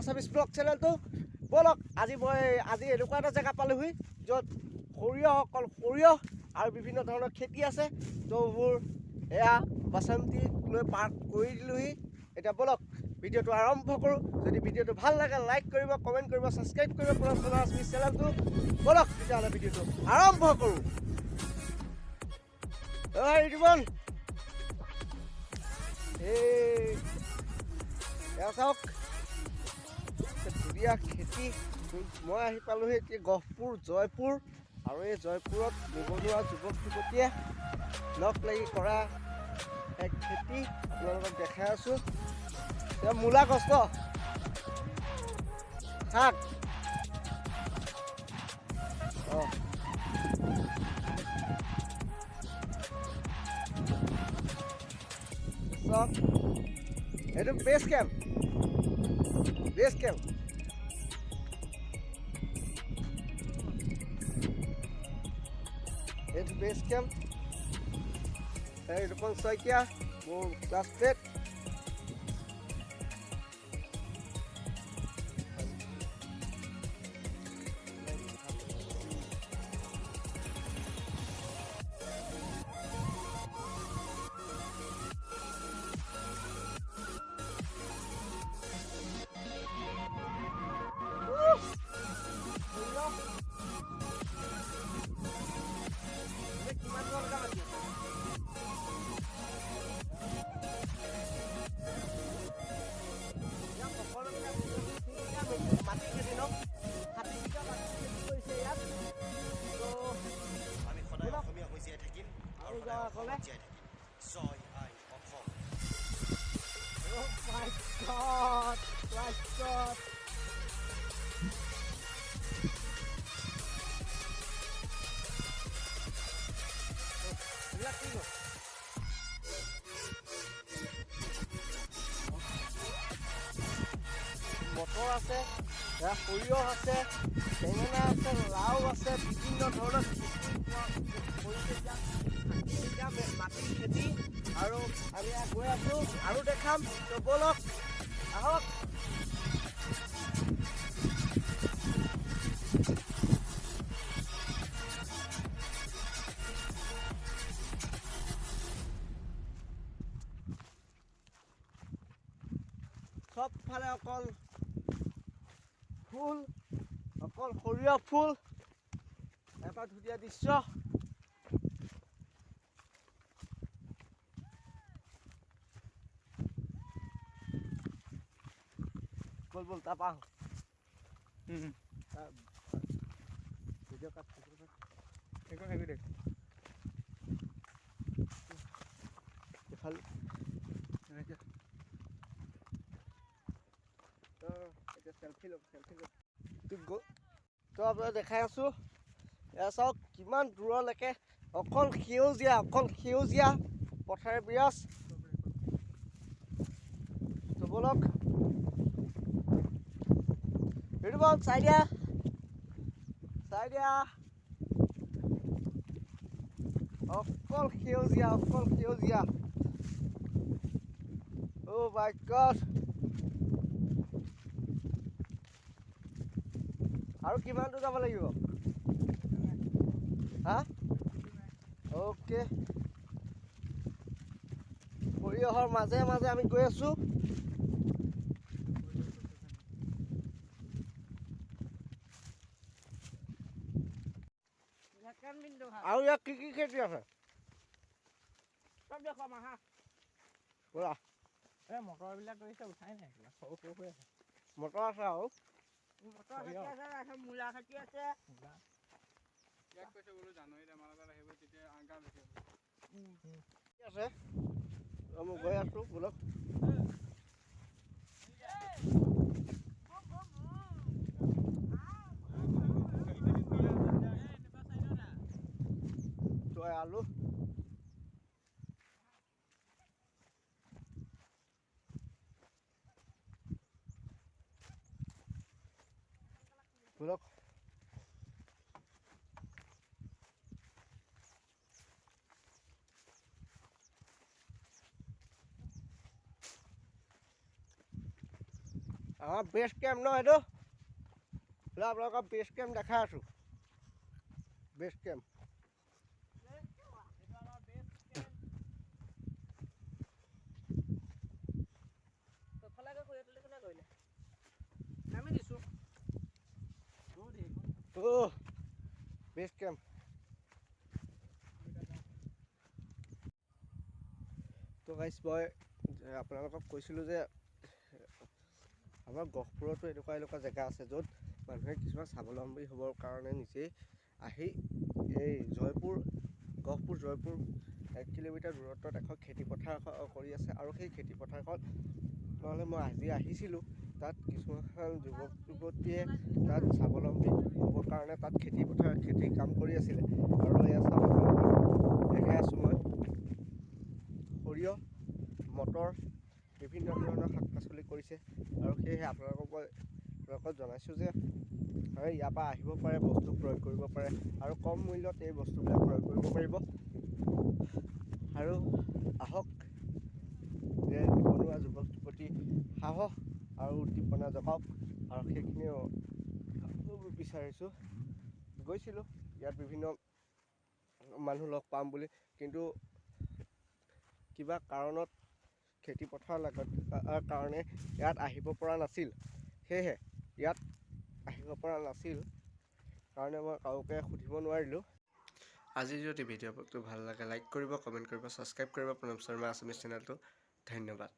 Assamese blog চেনেলটো বলক আজি এনেকুৱা এটা জেগা পালোহি য'ত সৰিয়হ আৰু বিভিন্ন ধৰণৰ খেতি আছে তো মোৰ এয়া বাচন্তি লৈ পাৰ্ক কৰি দিলোহি এতিয়া বলক ভিডিঅ'টো আৰম্ভ কৰোঁ যদি ভিডিঅ'টো ভাল লাগে লাইক কৰিব কমেণ্ট কৰিব ছাবস্ক্ৰাইব কৰিব আছামিজ চেনেলটো বলক তেতিয়াহ'লে ভিডিঅ'টো আৰম্ভ কৰোঁ ৰিবন এয়া চাওক ধুনীয়া খেতি মই আহি পালোহি এতিয়া গহপুৰ জয়পুৰ আৰু এই জয়পুৰত নিবনুৱা যুৱক যুৱতীয়ে লগ লাগি কৰা এক খেতি আপোনালোকক দেখাই আছোঁ এতিয়া মূলা গছ শাক এইটো বেছ কেম্প এইটো বেছ কেম্প ৰিপন শইকীয়া মোৰ ক্লাছমেট মটৰ আছে সৰিয়হ আছে বেঙেনা আছে লাও আছে বিভিন্ন ধৰণৰ মাটি খেতি আৰু আমি গৈ আছোঁ আৰু দেখাম তো বলক আহক চবফালে অকল সৰিয়হ ফুল এটা ধুনীয়া দৃশ্য বল তাৰপা ভিডিঅ' কাট চেলফি লওক তো আপোনাক দেখাই আছোঁ এয়া চাওক কিমান দূৰলৈকে অকল সেউজীয়া পথাৰে বিৰাজ তো বলক ৰিবন চাই দিয়া অকল সেউজীয়া Oh my God! আৰু কিমান দূৰ যাব লাগিব হা অ'কে সৰিয়হৰ মাজে আমি গৈ আছোঁ আৰু ইয়াত কি খেতি আছে চব দেখুৱাম আহা ব'লা মটৰবিলাক কৰিছে উঠাই নাই সৰু হৈ আছে মটৰ আছে আৰু মূলা খেতি আছে ইয়াক কৈছে বোলো জানুৱাৰীত আমাৰ লগত আহিব তেতিয়া আংকা বেছি আছে মই গৈ আছোঁ বলক তই আলু বলক আমাৰ বেছ কেম্প ন এইটো আপোনালোকক বেছ কেম্প দেখাই আছোঁ বেছ কেম্প বেছ কেম্প তো গাইছ মই আপোনালোকক কৈছিলোঁ যে আমাৰ গহপুৰতো এনেকুৱা জেগা আছে য'ত মানুহে কিছুমান স্বাৱলম্বী হ'বৰ কাৰণে নিজেই আহি এই গহপুৰ জয়পুৰ 1 কিলোমিটাৰ দূৰত্বত এখন খেতিপথাৰ কৰি আছে আৰু সেই খেতিপথাৰখন নহ'লে মই আজি আহিছিলোঁ তাত কিছুমান যুৱক যুৱতীয়ে তাত স্বাৱলম্বী হ'বৰ কাৰণে তাত খেতি কাম কৰি আছিলে আৰু এয়া চাব দেখাই আছোঁ মই সৰিয়হ মটৰ বিভিন্ন ধৰণৰ শাক পাচলি কৰিছে আৰু সেয়েহে আপোনালোকক জনাইছোঁ যে ইয়াৰ পৰা আহিব পাৰে বস্তু ক্ৰয় কৰিব পাৰে আৰু কম মূল্যত এই বস্তুবিলাক ক্ৰয় কৰিব পাৰিব আৰু আহক যে নিবনুৱা যুৱক যুৱতী সাহস আৰু উদ্দীপনা জগাওক আৰু সেইখিনিও বিচাৰিছোঁ গৈছিলোঁ ইয়াত বিভিন্ন মানুহ লগ পাম বুলি কিন্তু কিবা কাৰণত খেতিপথাৰ লগত কাৰণে ইয়াত আহিব পৰা নাছিল সেয়েহে ইয়াত আহিব পৰা নাছিল কাৰণে মই কাৰোকে সুধিব নোৱাৰিলোঁ আজি যদি ভিডিঅ'টো ভাল লাগে লাইক কৰিব কমেণ্ট কৰিব ছাবস্ক্ৰাইব কৰিব প্ৰণৱ শৰ্মা আছামিজ চেনেলটো ধন্যবাদ